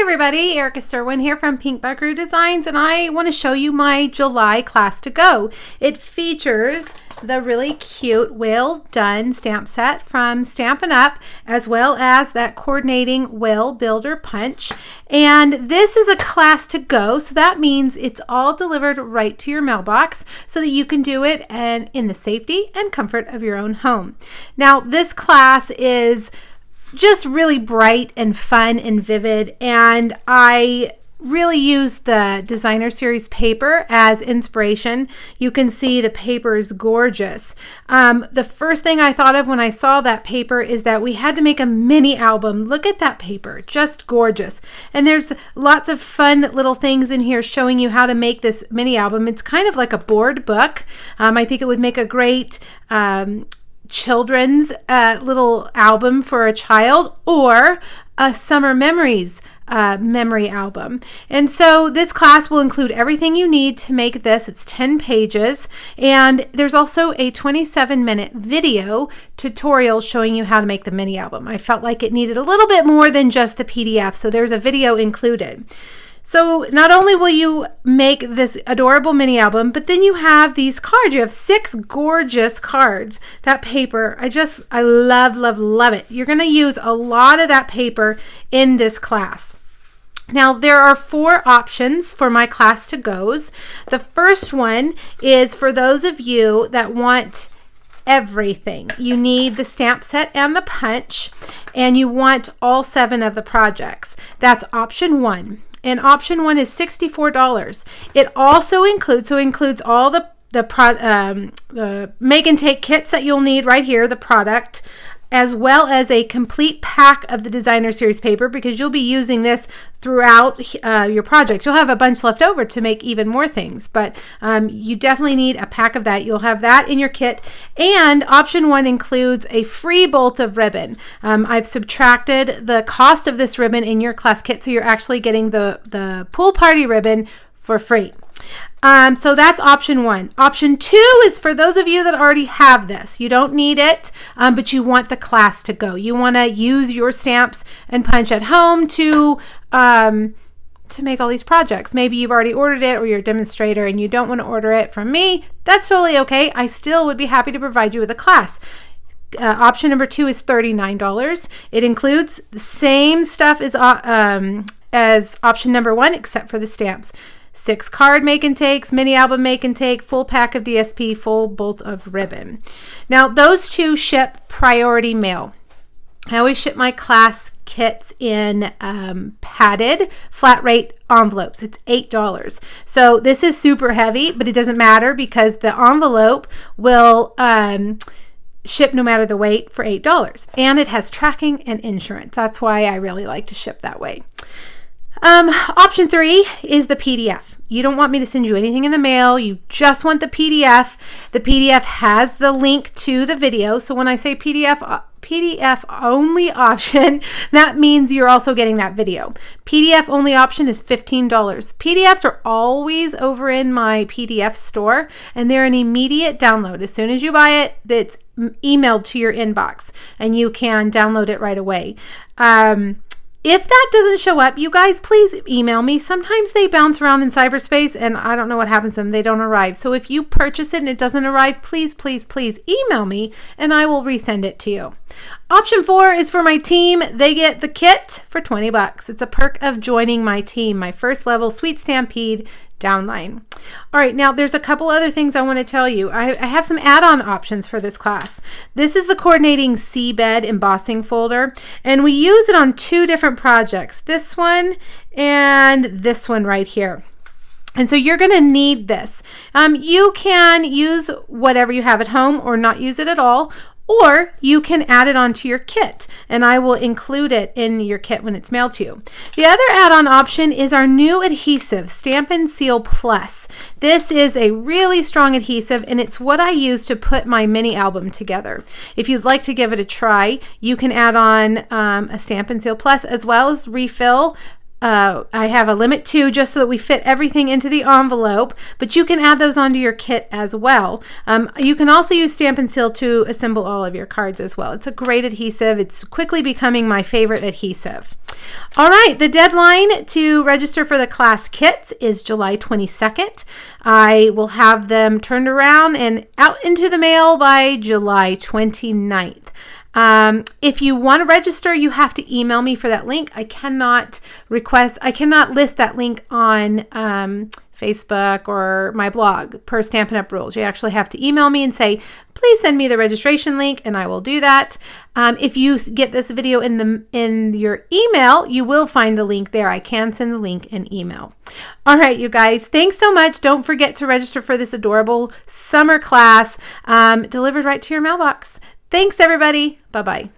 everybody, Erica Sturwin here from Pink Buckaroo Designs, and I want to show you my July class to go. It features the really cute Well Done stamp set from Stampin' Up, as well as that coordinating Well Builder punch. And this is a class to go, so that means it's all delivered right to your mailbox so that you can do it and in the safety and comfort of your own home. Now, this class is just really bright and fun and vivid, and I really use the Designer Series paper as inspiration. You can see the paper is gorgeous. The first thing I thought of when I saw that paper is that we had to make a mini album. Look at that paper, just gorgeous. And there's lots of fun little things in here showing you how to make this mini album. It's kind of like a board book. I think it would make a great children's little album for a child, or a summer memories memory album. And so this class will include everything you need to make this. It's 10 pages, and there's also a 27-minute video tutorial showing you how to make the mini album. I felt like it needed a little bit more than just the PDF, so there's a video included. So not only will you make this adorable mini album, but then you have these cards. You have 6 gorgeous cards. That paper, I love, love, love it. You're going to use a lot of that paper in this class. Now, there are 4 options for my class to goes. The first one is for those of you that want everything. You need the stamp set and the punch, and you want all 7 of the projects. That's option 1. And option 1 is $64. It also includes all the make and take kits that you'll need right here, the product, as well as a complete pack of the Designer Series paper, because you'll be using this throughout your project. You'll have a bunch left over to make even more things, but you definitely need a pack of that. You'll have that in your kit. And option 1 includes a free bolt of ribbon. I've subtracted the cost of this ribbon in your class kit, so you're actually getting the pool party ribbon for free. So that's option 1. Option 2 is for those of you that already have this. You don't need it, but you want the class to go. You want to use your stamps and punch at home to make all these projects. Maybe you've already ordered it, or you're a demonstrator and you don't want to order it from me. That's totally okay. I still would be happy to provide you with a class. Option number 2 is $39. It includes the same stuff as option number 1, except for the stamps. 6 card make and takes, mini album make and take, full pack of DSP, full bolt of ribbon. Now, those 2 ship priority mail. I always ship my class kits in padded flat rate envelopes. It's $8. So this is super heavy, but it doesn't matter because the envelope will ship no matter the weight for $8. And it has tracking and insurance. That's why I really like to ship that way. Option 3 is the PDF. You don't want me to send you anything in the mail. You just want the PDF. The PDF has the link to the video. So when I say PDF only option, that means you're also getting that video. PDF only option is $15. PDFs are always over in my PDF store, and they're an immediate download. As soon as you buy it, it's emailed to your inbox, and you can download it right away. If that doesn't show up, you guys, please email me. Sometimes they bounce around in cyberspace and I don't know what happens to them. They don't arrive. So if you purchase it and it doesn't arrive, please, please, please email me and I will resend it to you. Option 4 is for my team. They get the kit for $20. It's a perk of joining my team, my first level Sweet Stampede downline. All right, now there's a couple other things I want to tell you. I have some add-on options for this class. This is the coordinating seabed embossing folder, and we use it on 2 different projects, this one and this one right here. And so you're going to need this. You can use whatever you have at home or not use it at all, or you can add it onto your kit, and I will include it in your kit when it's mailed to you. The other add-on option is our new adhesive, Stampin' Seal Plus. This is a really strong adhesive, and it's what I use to put my mini album together. If you'd like to give it a try, you can add on a Stampin' Seal Plus as well as refill I have a limit 2 just so that we fit everything into the envelope, but you can add those onto your kit as well. You can also use Stampin' Seal to assemble all of your cards as well. It's a great adhesive. It's quickly becoming my favorite adhesive. All right, the deadline to register for the class kits is July 22nd. I will have them turned around and out into the mail by July 29th. If you want to register, you have to email me for that link. I cannot list that link on Facebook or my blog per Stampin' Up! Rules. You actually have to email me and say, please send me the registration link, and I will do that. If you get this video in your email, you will find the link there. I can send the link in email. All right, you guys, thanks so much. Don't forget to register for this adorable summer class delivered right to your mailbox. Thanks, everybody. Bye-bye.